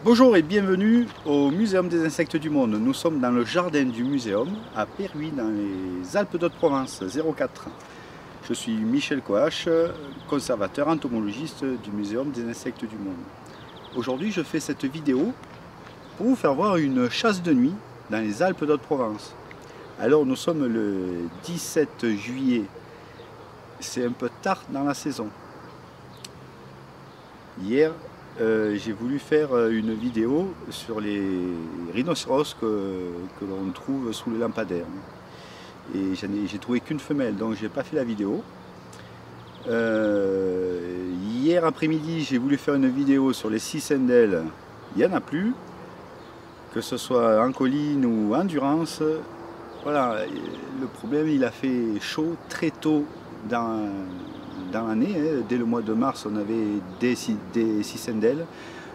Bonjour et bienvenue au Muséum des insectes du monde. Nous sommes dans le jardin du muséum à Perruy dans les Alpes d'Haute-Provence 04. Je suis Michel Coache, conservateur entomologiste du Muséum des insectes du monde. Aujourd'hui je fais cette vidéo pour vous faire voir une chasse de nuit dans les Alpes d'Haute-Provence. Alors nous sommes le 17 juillet, c'est un peu tard dans la saison. Hier, j'ai voulu faire une vidéo sur les rhinocéros que l'on trouve sous les lampadaires. Et j'ai trouvé qu'une femelle, donc j'ai pas fait la vidéo. Hier après-midi, j'ai voulu faire une vidéo sur les cicindèles. Il n'y en a plus, que ce soit en colline ou en durance. Voilà, le problème, il a fait chaud très tôt dans l'année, dès le mois de mars on avait des cicindèles,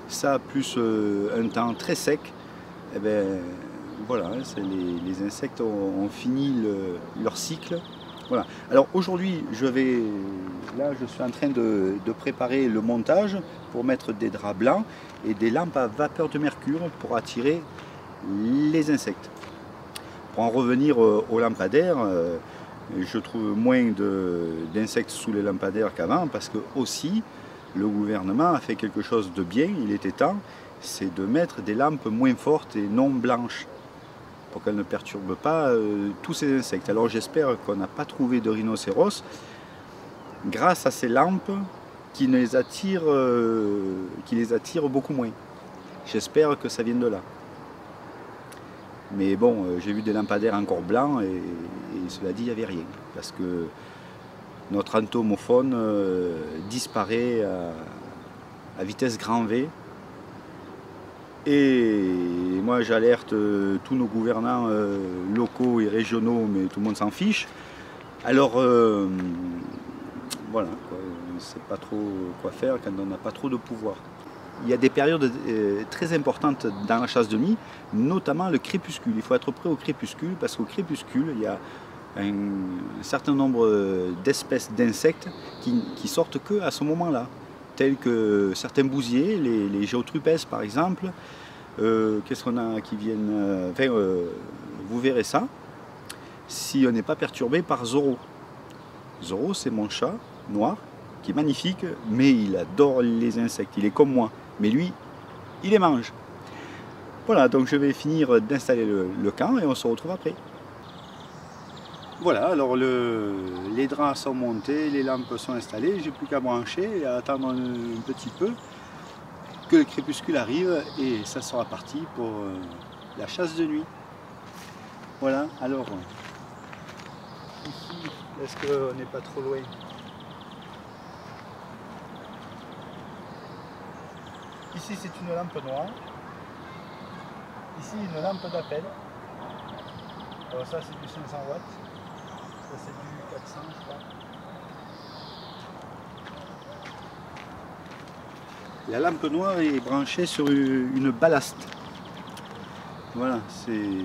ça plus un temps très sec, et ben voilà, les insectes ont fini leur cycle. Voilà. Alors aujourd'hui je suis en train de préparer le montage pour mettre des draps blancs et des lampes à vapeur de mercure pour attirer les insectes. Pour en revenir aux lampadaires, je trouve moins d'insectes sous les lampadaires qu'avant parce que aussi le gouvernement a fait quelque chose de bien, il était temps, c'est de mettre des lampes moins fortes et non blanches pour qu'elles ne perturbent pas tous ces insectes. Alors j'espère qu'on n'a pas trouvé de rhinocéros grâce à ces lampes qui les attirent beaucoup moins. J'espère que ça vient de là. Mais bon, j'ai vu des lampadaires encore blancs et cela dit, il n'y avait rien. Parce que notre entomofaune disparaît à vitesse grand V. Et moi j'alerte tous nos gouvernants locaux et régionaux, mais tout le monde s'en fiche. Alors voilà, on ne sait pas trop quoi faire quand on n'a pas trop de pouvoir. Il y a des périodes très importantes dans la chasse de nuit, notamment le crépuscule. Il faut être prêt au crépuscule parce qu'au crépuscule, il y a un certain nombre d'espèces d'insectes qui sortent que à ce moment-là, tels que certains bousiers, les géotrupes par exemple. Qu'est-ce qu'on a qui viennent vous verrez ça si on n'est pas perturbé par Zorro. Zorro, c'est mon chat noir qui est magnifique, mais il adore les insectes, il est comme moi. Mais lui, il les mange. Voilà, donc je vais finir d'installer le camp et on se retrouve après. Voilà, alors les draps sont montés, les lampes sont installées, j'ai plus qu'à brancher et à attendre un petit peu que le crépuscule arrive et ça sera parti pour la chasse de nuit. Voilà, alors ici, est-ce qu'on n'est pas trop loin? Ici c'est une lampe noire, ici une lampe d'appel, alors ça c'est du 500 watts, ça c'est du 400 je crois. La lampe noire est branchée sur une ballaste, voilà, je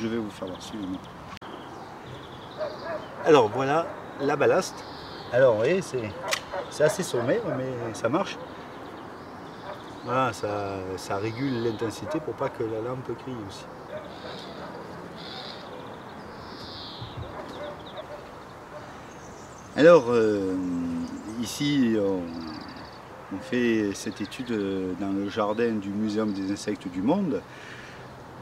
vais vous faire voir, suivez-moi. Alors voilà la ballaste, alors vous voyez c'est assez sommaire mais ça marche. Voilà, ça régule l'intensité pour pas que la lampe crie aussi. Alors, ici, on fait cette étude dans le jardin du Muséum des insectes du monde.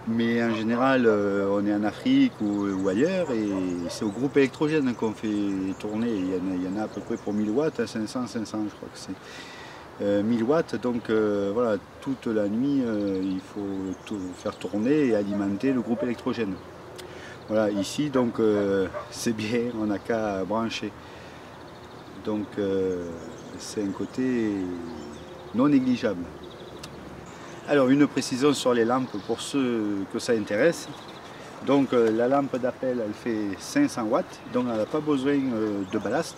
Mais en général, on est en Afrique ou ailleurs et c'est au groupe électrogène qu'on fait tourner. Il y en a à peu près pour 1000 watts, 500 je crois que c'est. 1000 watts, donc voilà, toute la nuit il faut faire tourner et alimenter le groupe électrogène. Voilà, ici donc c'est bien, on n'a qu'à brancher. Donc c'est un côté non négligeable. Alors une précision sur les lampes pour ceux que ça intéresse. Donc la lampe d'appel elle fait 500 watts, donc elle n'a pas besoin de ballast.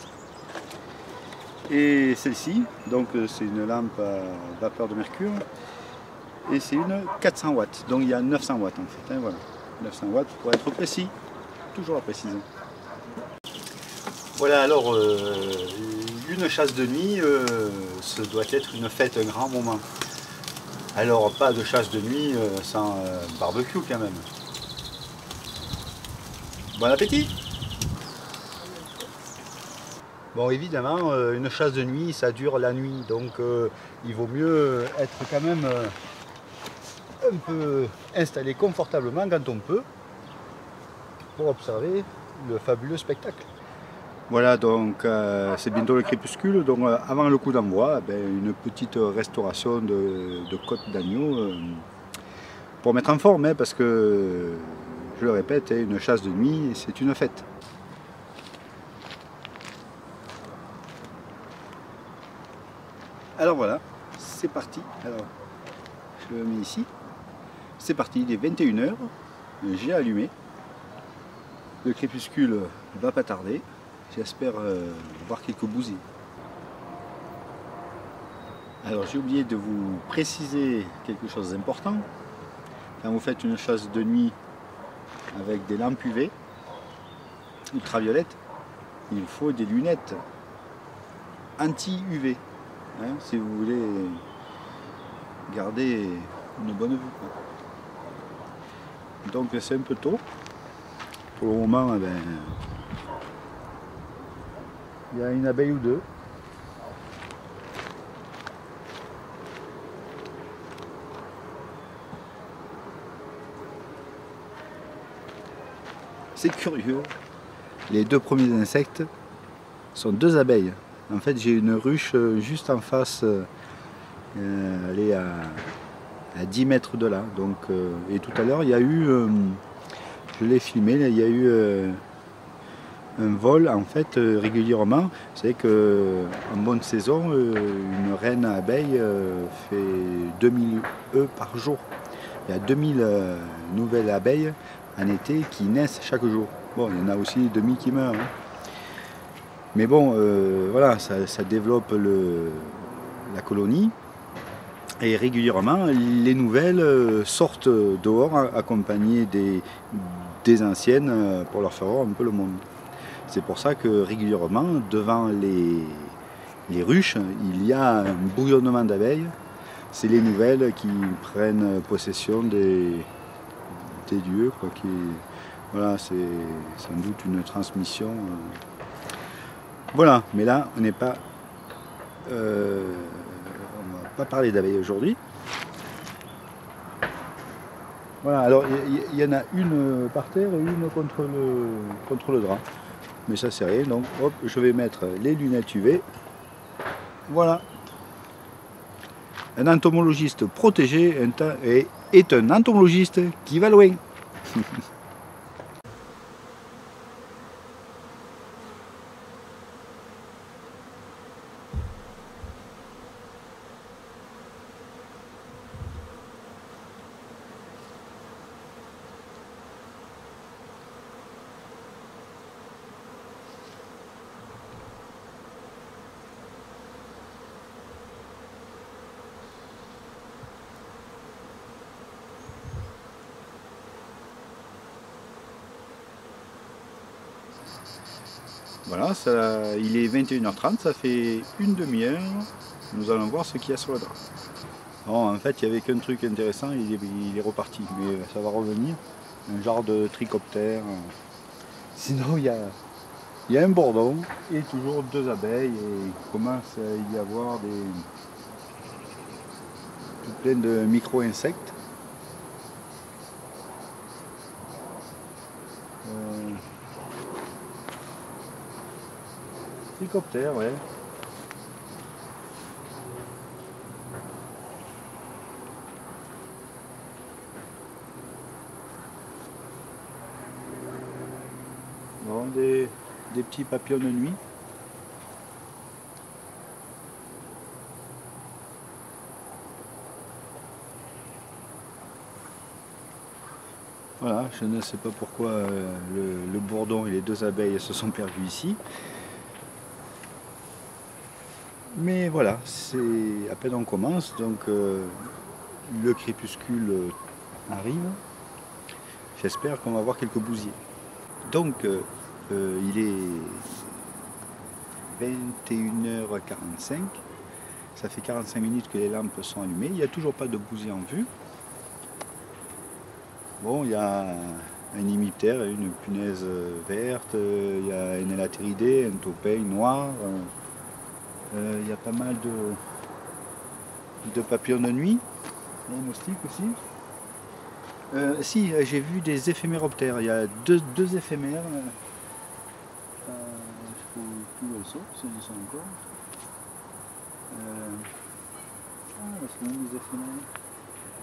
Et celle-ci, donc c'est une lampe à vapeur de mercure et c'est une 400 watts, donc il y a 900 watts en fait, hein, voilà, 900 watts pour être précis, toujours à préciser. Voilà, alors une chasse de nuit, ce doit être une fête, un grand moment. Alors pas de chasse de nuit sans barbecue quand même. Bon appétit! Bon évidemment une chasse de nuit ça dure la nuit donc il vaut mieux être quand même un peu installé confortablement quand on peut pour observer le fabuleux spectacle. Voilà donc c'est bientôt le crépuscule donc avant le coup d'envoi une petite restauration de côte d'agneau pour mettre en forme hein, parce que je le répète une chasse de nuit c'est une fête. Alors voilà, c'est parti. Alors, je le mets ici. C'est parti, il est 21 h. J'ai allumé. Le crépuscule ne va pas tarder. J'espère voir quelques bousées. Alors j'ai oublié de vous préciser quelque chose d'important. Quand vous faites une chasse de nuit avec des lampes UV ultraviolettes, il faut des lunettes anti-UV. Hein, si vous voulez garder une bonne vue. Donc c'est un peu tôt. Pour le moment, il y a une abeille ou deux. C'est curieux. Les deux premiers insectes sont deux abeilles. En fait, j'ai une ruche juste en face, elle est à 10 mètres de là. Donc, et tout à l'heure, il y a eu, je l'ai filmé, il y a eu un vol en fait régulièrement. Vous savez qu'en bonne saison, une reine abeille fait 2000 œufs par jour. Il y a 2000 nouvelles abeilles en été qui naissent chaque jour. Bon, il y en a aussi 2000 qui meurent. Hein. Mais bon, voilà, ça développe la colonie et régulièrement les nouvelles sortent dehors accompagnées des anciennes pour leur faire voir un peu le monde. C'est pour ça que régulièrement, devant les ruches, il y a un bouillonnement d'abeilles. C'est les nouvelles qui prennent possession des lieux. Quoi, voilà, c'est sans doute une transmission. Voilà, mais là, on n'est pas. On va pas parler d'abeilles aujourd'hui. Voilà, alors il y en a une par terre et une contre le drap. Mais ça, c'est rien. Donc, hop, je vais mettre les lunettes UV. Voilà. Un entomologiste protégé est un entomologiste qui va loin. Voilà, ça, il est 21h30, ça fait une demi-heure. Nous allons voir ce qu'il y a sur le drap. Bon, en fait, il n'y avait qu'un truc intéressant, il est reparti, mais ça va revenir. Un genre de trichoptère. Sinon, il y a un bourdon et toujours deux abeilles. Et il commence à y avoir plein de micro-insectes. Trichoptère, ouais. Bon, des petits papillons de nuit. Voilà, je ne sais pas pourquoi le bourdon et les deux abeilles se sont perdus ici. Mais voilà, c'est à peine on commence, donc le crépuscule arrive. J'espère qu'on va voir quelques bousiers. Donc il est 21h45. Ça fait 45 minutes que les lampes sont allumées. Il n'y a toujours pas de bousée en vue. Bon, il y a un hémiptère, une punaise verte, il y a une élathéridée, un topin noir. Il y a pas mal de papillons de nuit. Des moustiques aussi. Si, j'ai vu des éphéméroptères. Il y a deux éphémères. Je sais pas où elles sont, si elles sont encore. C'est où les éphémères?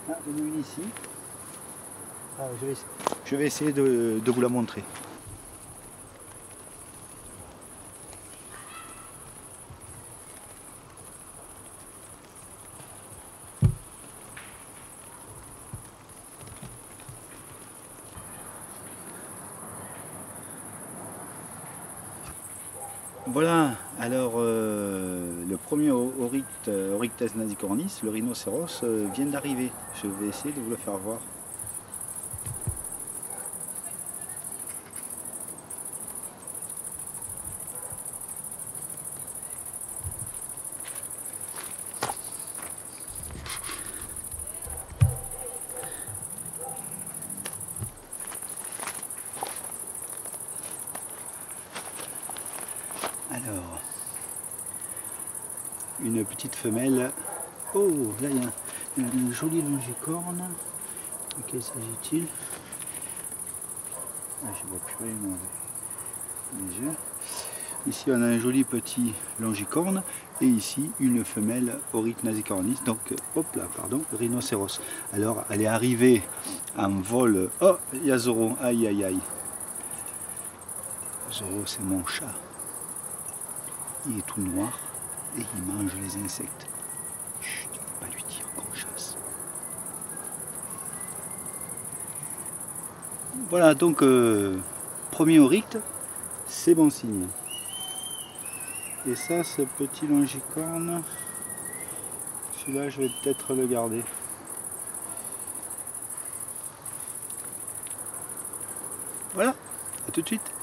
Ah, il y en a une ici. Ah, je vais essayer de vous la montrer. Voilà, alors le premier Oryctes nasicornis, le rhinocéros, vient d'arriver. Je vais essayer de vous le faire voir. Alors, une petite femelle. Oh, là il y a une jolie longicorne. De quel s'agit-il? Ah, je ne vois plus rien dans les yeux. Ici on a un joli petit longicorne et ici une femelle Oryctes nasicornis, donc hop là, pardon, rhinocéros. Alors elle est arrivée en vol. Oh, il y a Zoro, aïe aïe aïe. Zoro c'est mon chat. Il est tout noir et il mange les insectes. Chut, il ne faut pas lui dire qu'on chasse. Voilà, donc premier Orycte, c'est bon signe. Et ça, ce petit longicorne, celui-là, je vais peut-être le garder. Voilà, à tout de suite.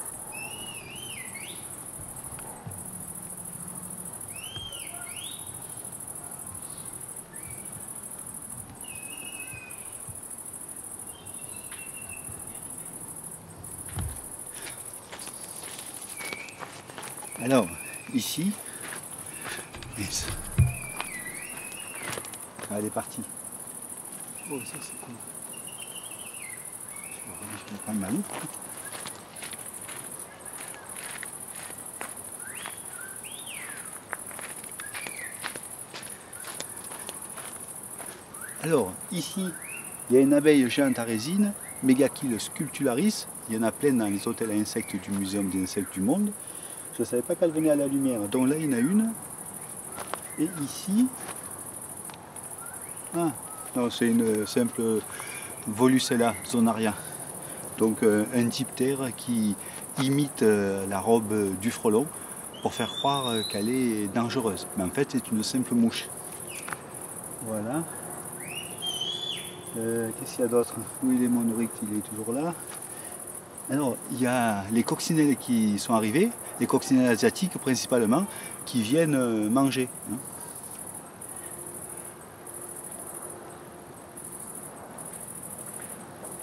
Alors, ici, yes. Ah, elle est partie. Oh, ça c'est quoi? Je vais prendre ma loupe. Alors, ici, il y a une abeille géante à résine, Megachile sculptularis. Il y en a plein dans les hôtels à insectes du Muséum des insectes du monde. Je ne savais pas qu'elle venait à la lumière. Donc là, il y en a une. Et ici, ah, non, c'est une simple Volucella zonaria. Donc un diptère qui imite la robe du frelon pour faire croire qu'elle est dangereuse. Mais en fait, c'est une simple mouche. Voilà. Qu'est-ce qu'il y a d'autre? Où il est mon Orycte? Il est toujours là. Alors, il y a les coccinelles qui sont arrivées, les coccinelles asiatiques principalement, qui viennent manger. Hein.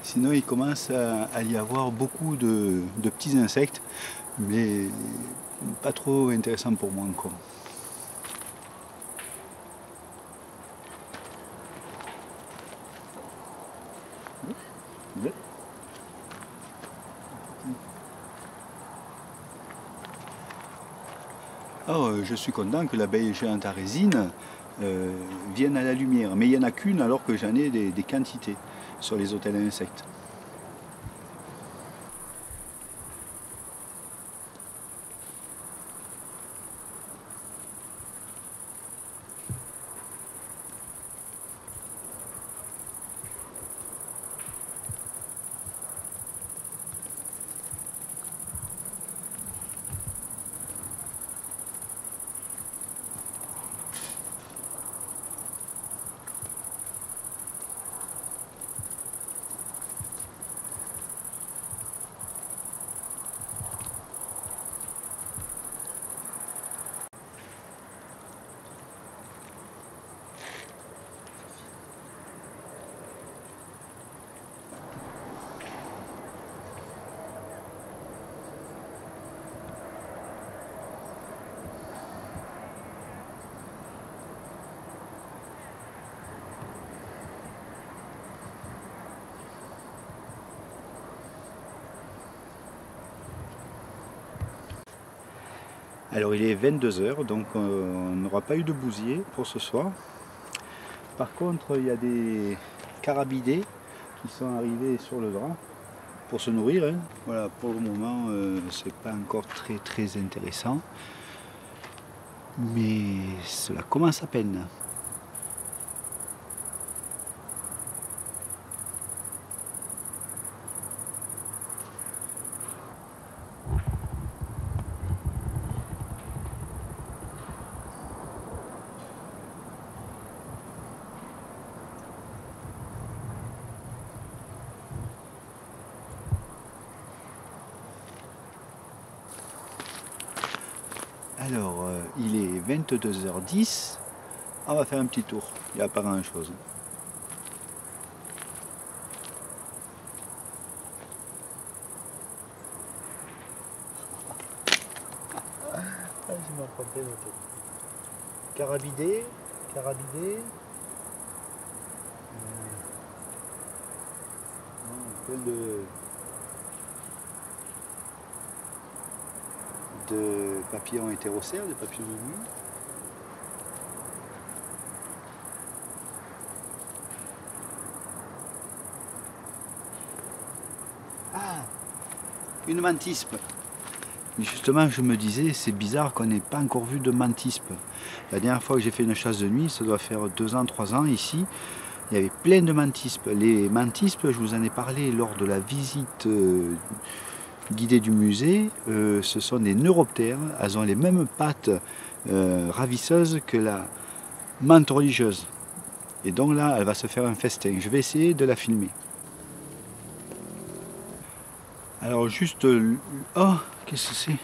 Sinon, il commence à y avoir beaucoup de petits insectes, mais pas trop intéressant pour moi encore. Alors, je suis content que l'abeille géante à résine vienne à la lumière, mais il n'y en a qu'une alors que j'en ai des quantités sur les hôtels à insectes. Alors il est 22 heures, donc on n'aura pas eu de bousier pour ce soir. Par contre, il y a des carabidés qui sont arrivés sur le drap pour se nourrir. Hein. Voilà, pour le moment, c'est pas encore très intéressant, mais cela commence à peine. Alors, il est 22h10. On va faire un petit tour. Il n'y a pas grand chose. Je m'en trompé, carabidé. Plein de papillons hétérocères, des papillons de nuit. Ah, une mantispe. Justement, je me disais, c'est bizarre qu'on n'ait pas encore vu de mantispe. La dernière fois que j'ai fait une chasse de nuit, ça doit faire 2 ans, 3 ans, ici, il y avait plein de mantispes. Les mantispes, je vous en ai parlé lors de la visite guidée du musée, ce sont des neuroptères. Elles ont les mêmes pattes ravisseuses que la mante religieuse. Et donc là, elle va se faire un festin. Je vais essayer de la filmer. Alors juste... oh, qu'est-ce que c'est?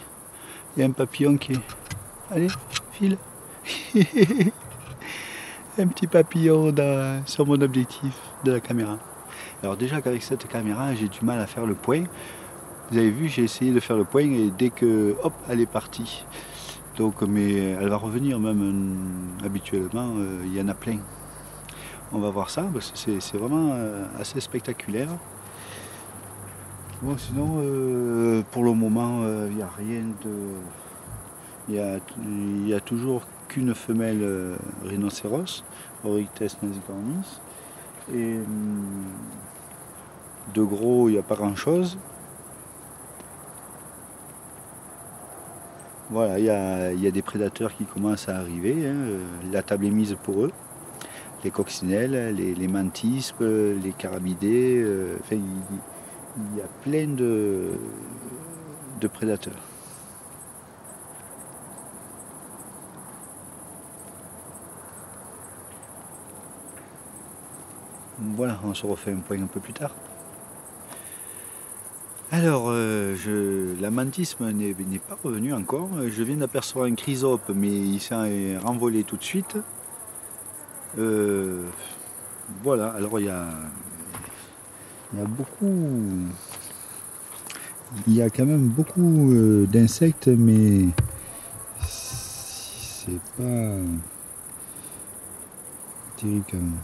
Il y a un papillon qui est... Allez, file. Un petit papillon sur mon objectif de la caméra. Alors déjà qu'avec cette caméra, j'ai du mal à faire le point. Vous avez vu, j'ai essayé de faire le point et dès que... hop, elle est partie. Donc, mais elle va revenir même habituellement, il y en a plein. On va voir ça, parce que c'est vraiment assez spectaculaire. Bon, sinon, pour le moment, il n'y a rien de... Il y a toujours qu'une femelle rhinocéros, Oryctes nasicornis. Et de gros, il n'y a pas grand-chose. Voilà, il y a des prédateurs qui commencent à arriver. Hein. La table est mise pour eux. Les coccinelles, les mantispes, les carabidés. Enfin, il y a plein de prédateurs. Voilà, on se refait un point un peu plus tard. Alors, la mantisme n'est pas revenue encore. Je viens d'apercevoir un chrysope, mais il s'est renvolé tout de suite. Voilà, alors il y a beaucoup... Il y a quand même beaucoup d'insectes, mais c'est pas terrible quand même.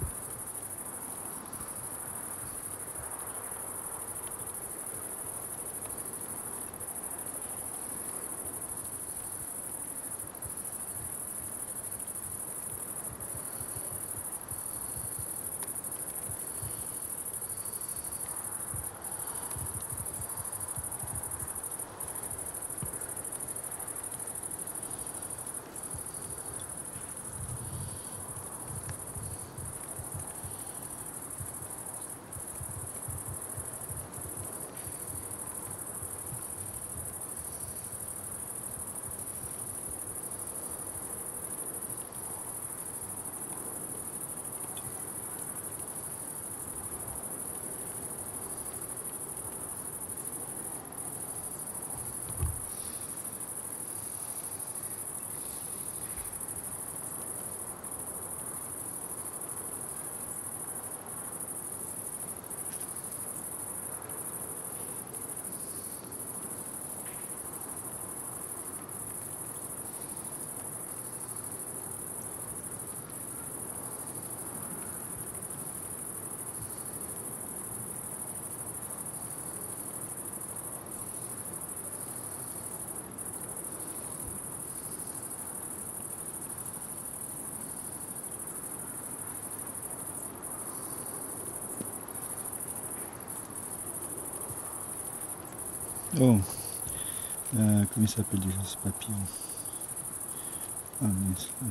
Oh, comment il s'appelle déjà ce papillon? Ah mince, là,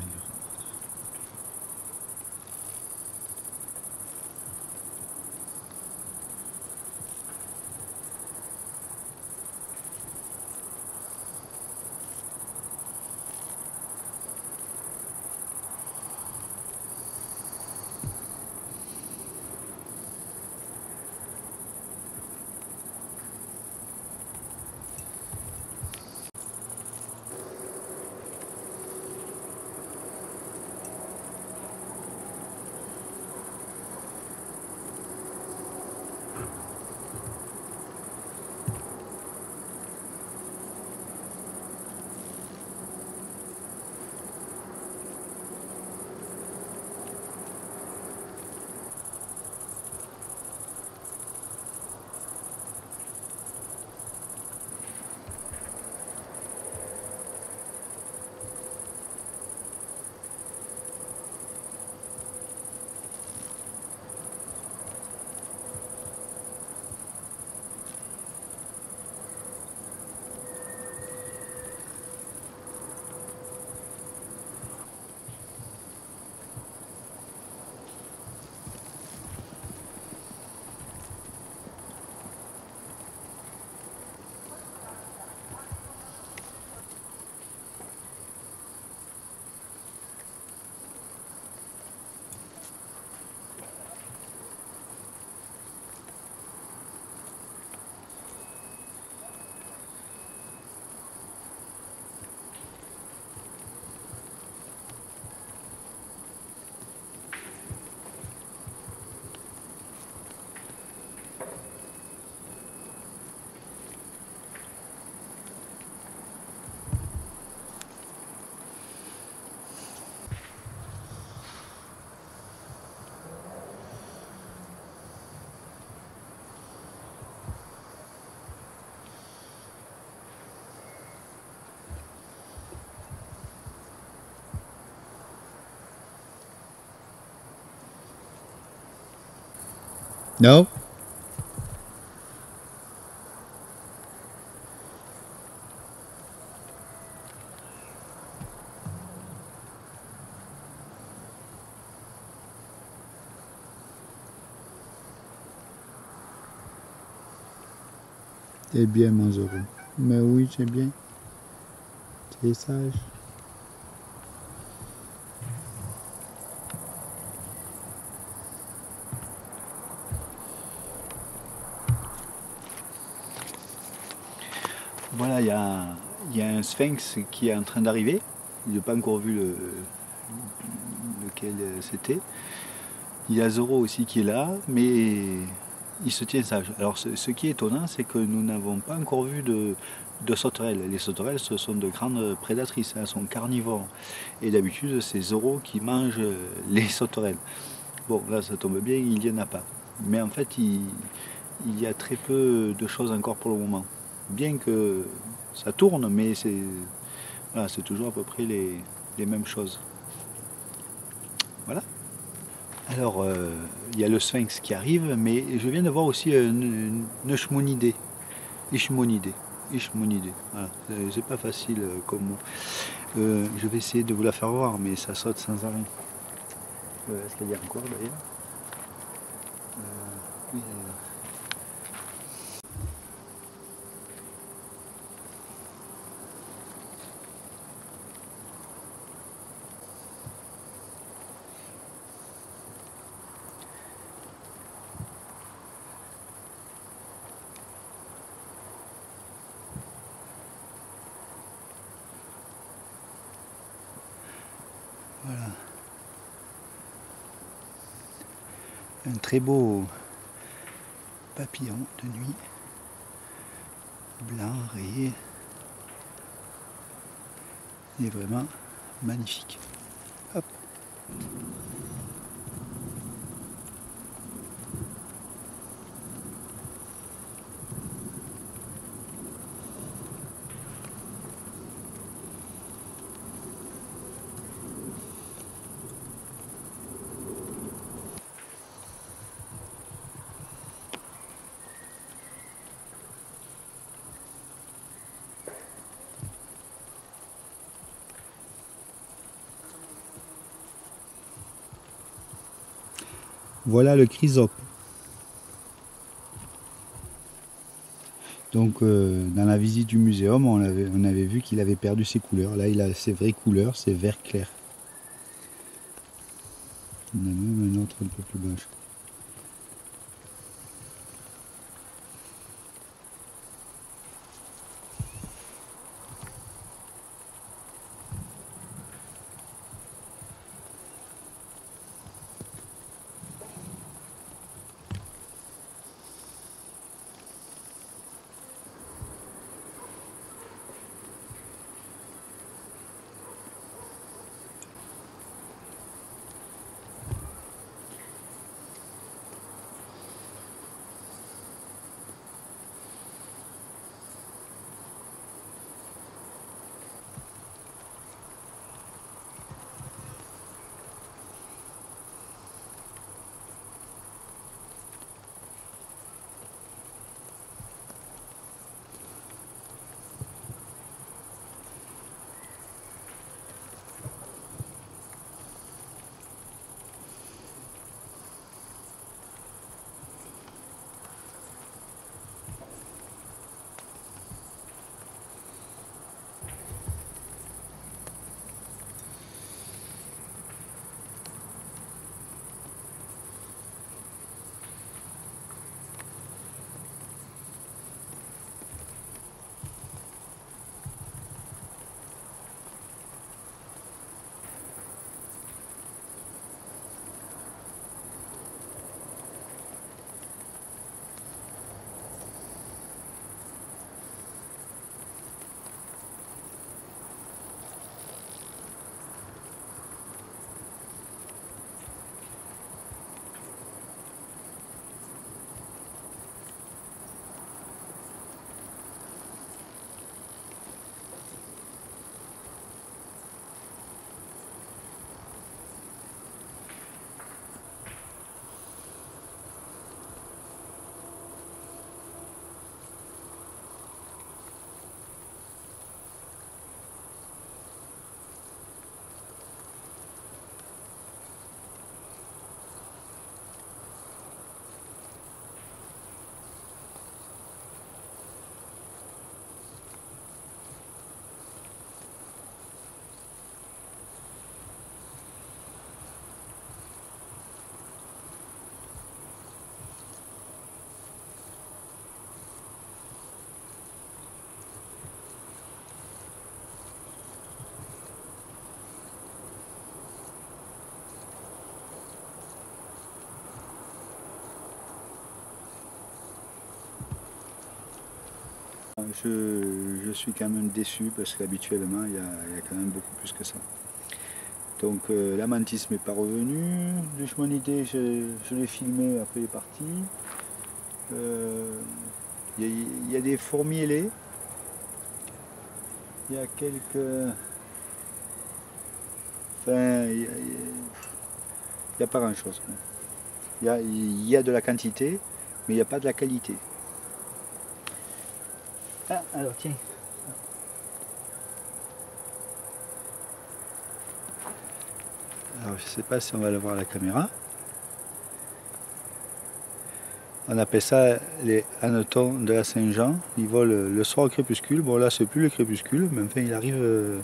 no? T'es bien, mon Zoro. Mais oui, c'est bien. T'es sage. Voilà, il y a un sphinx qui est en train d'arriver. Je n'ai pas encore vu lequel c'était. Il y a Zoro aussi qui est là, mais il se tient sage. Alors ce qui est étonnant, c'est que nous n'avons pas encore vu de sauterelles. Les sauterelles, ce sont de grandes prédatrices, elles sont carnivores. Et d'habitude, c'est Zoro qui mange les sauterelles. Bon, là, ça tombe bien, il n'y en a pas. Mais en fait, il y a très peu de choses encore pour le moment. Bien que ça tourne, mais c'est voilà, c'est toujours à peu près les mêmes choses. Voilà. Alors, il y a le sphinx qui arrive, mais je viens de voir aussi une Ishmonidé. Ishmonidé. Ishmonidé. Voilà. C'est pas facile comme mot. Je vais essayer de vous la faire voir, mais ça saute sans arrêt. Est-ce qu'elle y a encore d'ailleurs? Oui, elle est là. Voilà. Un très beau papillon de nuit, blanc, rayé. Il est vraiment magnifique. Hop. Voilà le chrysope. Donc dans la visite du muséum, on avait vu qu'il avait perdu ses couleurs. Là, il a ses vraies couleurs, c'est vert clair. Il y en a même un autre un peu plus bas. Je suis quand même déçu parce qu'habituellement il y a quand même beaucoup plus que ça. Donc la mantis m'est pas revenue, le chemonidé je l'ai filmé, après il est parti. Il y a des fourmis ailées, il y a quelques... Enfin, il n'y a pas grand chose. Il y a de la quantité, mais il n'y a pas de la qualité. Ah, alors tiens. Alors je ne sais pas si on va le voir à la caméra. On appelle ça les hannetons de la Saint-Jean. Ils volent le soir au crépuscule. Bon là c'est plus le crépuscule, mais enfin il arrive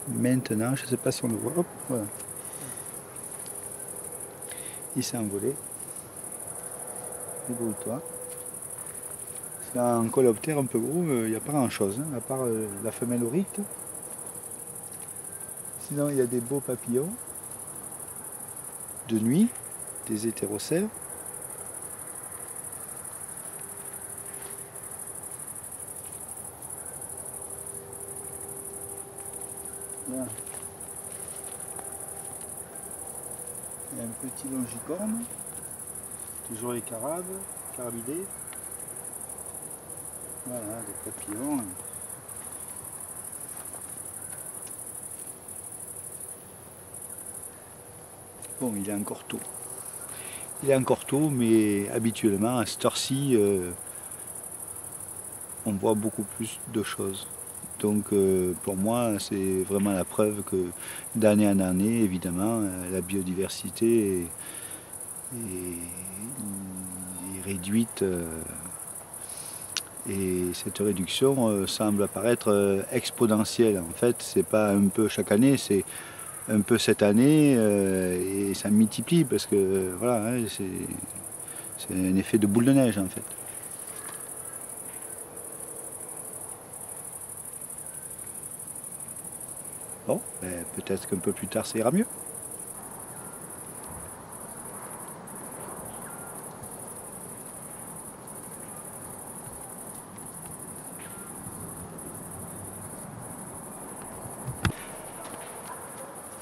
maintenant. Je ne sais pas si on le voit. Hop, voilà. Il s'est envolé. Débrouille-toi. C'est un coléoptère un peu gros, il n'y a pas grand chose, hein, à part la femelle auricte. Sinon il y a des beaux papillons de nuit, des hétérocères. Là. Il y a un petit longicorne, toujours les carabidés. Voilà, des papillons. Bon, il est encore tôt. Il est encore tôt, mais habituellement, à cette heure-ci, on voit beaucoup plus de choses. Donc pour moi, c'est vraiment la preuve que d'année en année, évidemment, la biodiversité est réduite et cette réduction semble apparaître exponentielle. En fait, c'est pas un peu chaque année, c'est un peu cette année et ça multiplie parce que voilà, hein, c'est un effet de boule de neige en fait. Bon, ben, peut-être qu'un peu plus tard ça ira mieux.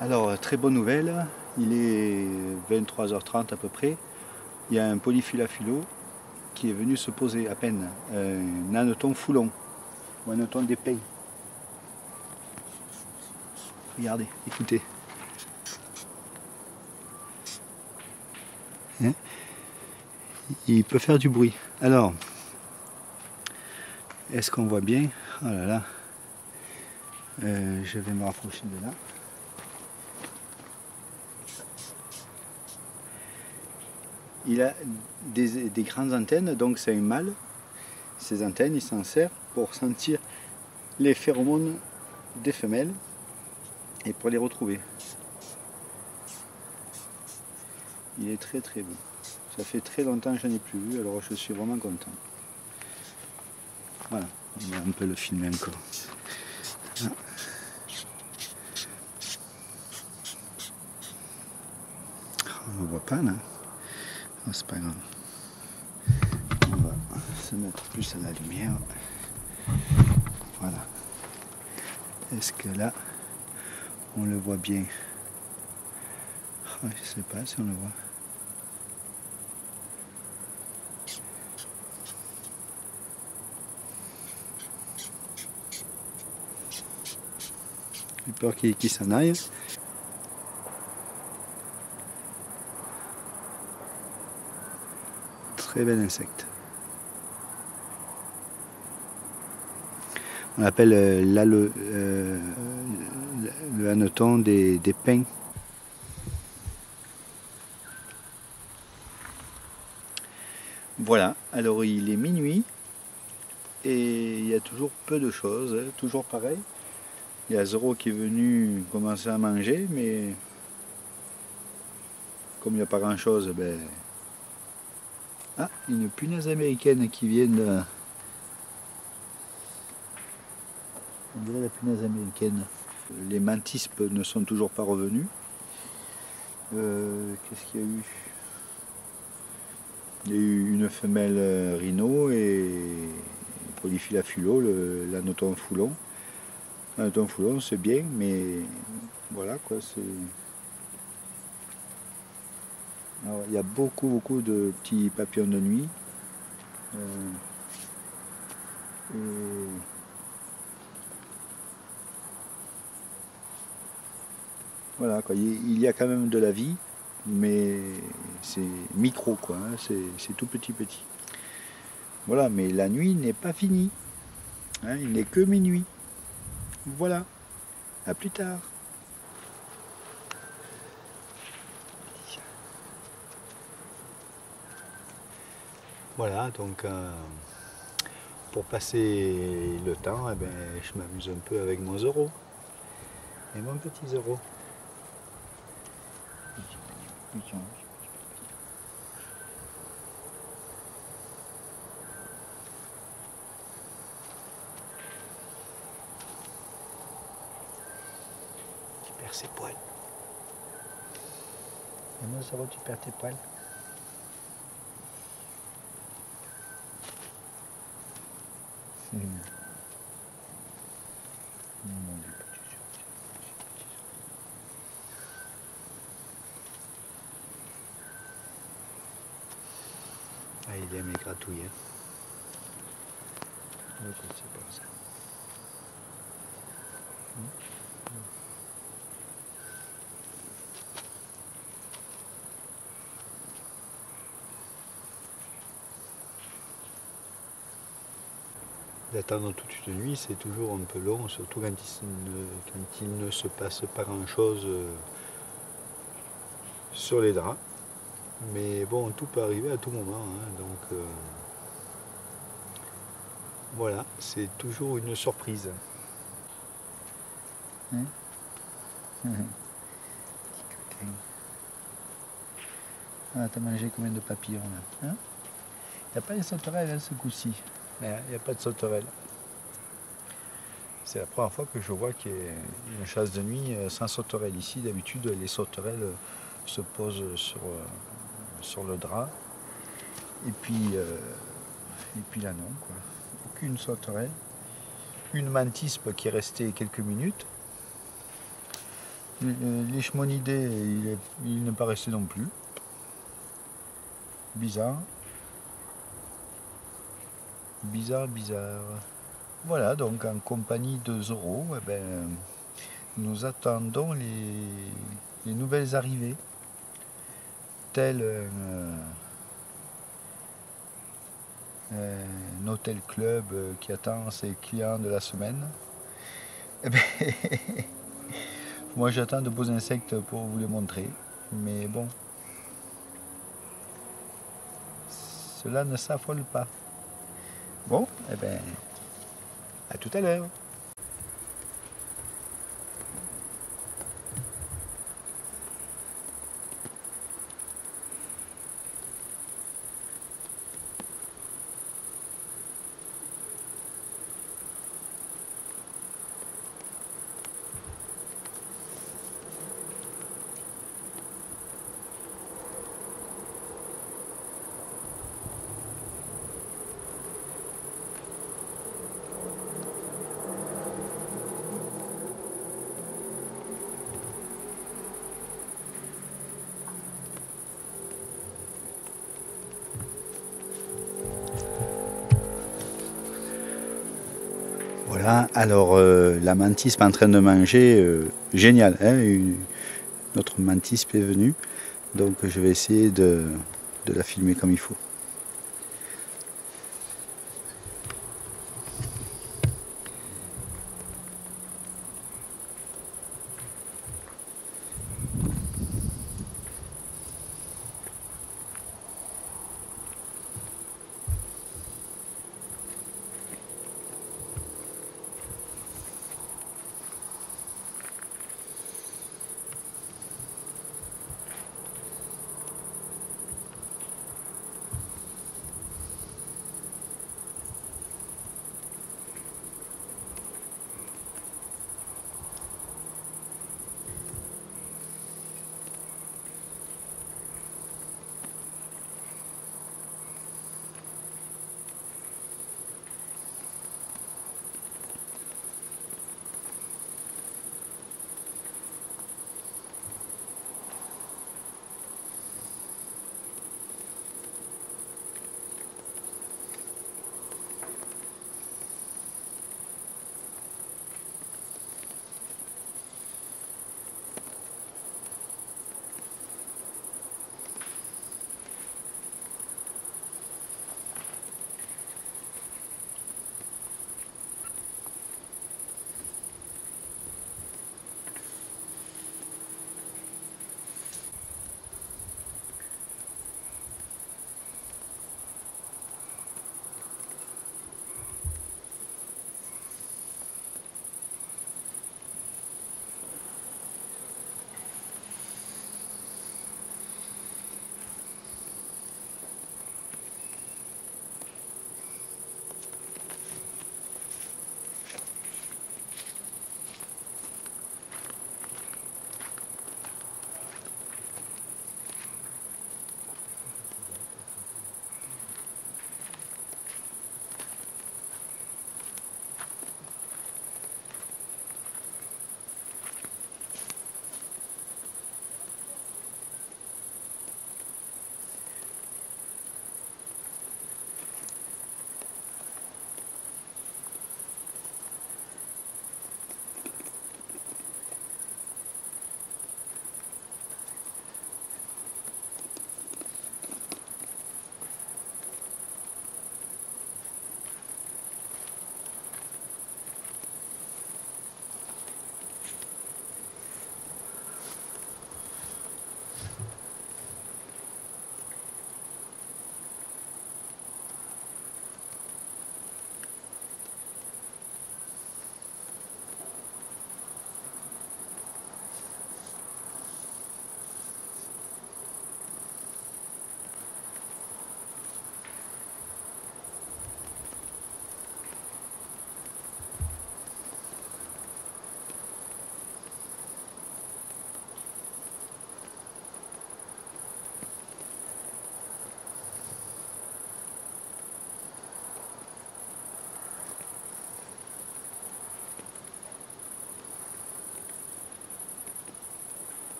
Alors, très bonne nouvelle, il est 23h30 à peu près. Il y a un polyphylla philo qui est venu se poser à peine, un hanneton foulon, ou un hanneton d'épée. Regardez, écoutez. Hein, il peut faire du bruit. Alors, est-ce qu'on voit bien? Oh là là. Je vais me rapprocher de là. Il a des grandes antennes, donc c'est un mâle. Ces antennes, il s'en sert pour sentir les phéromones des femelles et pour les retrouver. Il est très très beau. Ça fait très longtemps que je n'en ai plus vu, alors je suis vraiment content. Voilà, on peut le filmer encore. Ah. On ne voit pas là. Oh, c'est pas grave. On va se mettre plus à la lumière. Voilà. Est-ce que là, on le voit bien? Oh, je sais pas si on le voit. J'ai peur qu'il s'en aille. Très bel insecte. On appelle là le hanneton des pins. Voilà, alors il est minuit et il y a toujours peu de choses, hein, toujours pareil. Il y a Zoro qui est venu commencer à manger, mais comme il n'y a pas grand chose, ben... Ah, une punaise américaine qui vient de... On dirait la punaise américaine. Les mantispes ne sont toujours pas revenus. Qu'est-ce qu'il y a eu? Il y a eu une femelle rhino et polyphylla philo, l'hanneton foulon. L'hanneton foulon c'est bien, mais voilà quoi, c'est... Alors, il y a beaucoup de petits papillons de nuit. Et voilà quoi, il y a quand même de la vie, mais c'est micro quoi, hein, c'est tout petit. Voilà, mais la nuit n'est pas finie. Hein, il n'est que minuit. Voilà. À plus tard. Voilà, donc pour passer le temps, eh ben, je m'amuse un peu avec mon Zoro. Et mon petit Zoro. Tu perds ses poils. Et mon Zoro, tu perds tes poils. Ah, il aime les gratouilles. Hein. C'est pour ça. D'attendre toute une nuit, c'est toujours un peu long, surtout quand il ne se passe pas grand-chose sur les draps. Mais bon, tout peut arriver à tout moment, hein, donc voilà, c'est toujours une surprise. Hein. Ah, t'as mangé combien de papillons là, hein? Il n'y a pas de sauterelles hein, ce coup-ci. Il n'y a pas de sauterelles. C'est la première fois que je vois qu'il y a une chasse de nuit sans sauterelles. Ici, d'habitude, les sauterelles se posent sur le drap. Et puis là, non, quoi. Aucune sauterelle. Une mantispe qui est restée quelques minutes. L'échemonidé, il n'est pas resté non plus. Bizarre. Bizarre, bizarre. Voilà, donc en compagnie de Zoro, eh ben, nous attendons les nouvelles arrivées. Tel un hôtel club qui attend ses clients de la semaine. Eh ben, moi j'attends de beaux insectes pour vous les montrer. Mais bon, cela ne s'affole pas. Bon, eh ben, à tout à l'heure. Voilà, alors la mantispe est en train de manger, génial, hein, notre mantispe est venue, donc je vais essayer de la filmer comme il faut.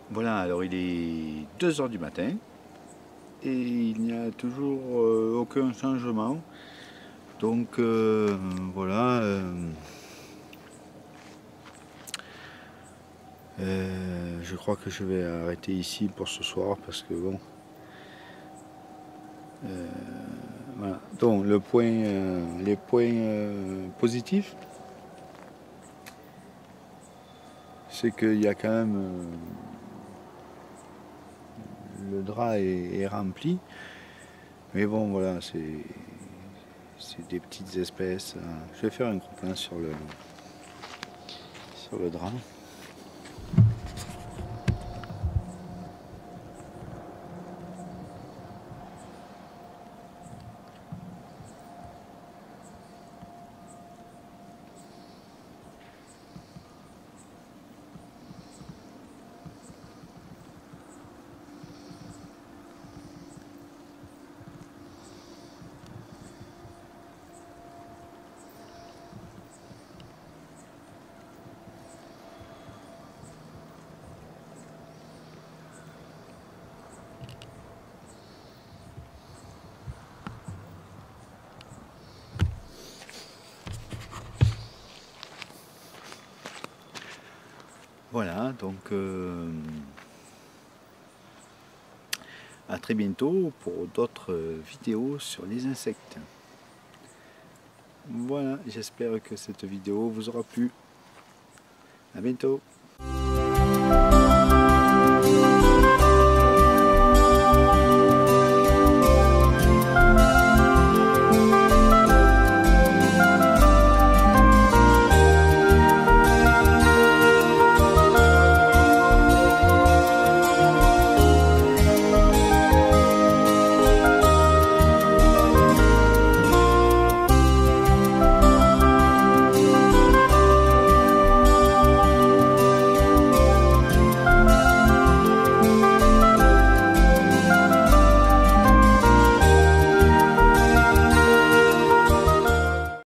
Voilà, alors il est 2 heures du matin et il n'y a toujours aucun changement. Donc voilà, je crois que je vais arrêter ici pour ce soir parce que bon, voilà. Donc le point, les points positifs, c'est qu'il y a quand même le drap est rempli, mais bon voilà, c'est des petites espèces. Je vais faire un gros plan sur le drap. Voilà, donc à très bientôt pour d'autres vidéos sur les insectes. Voilà, j'espère que cette vidéo vous aura plu. À bientôt.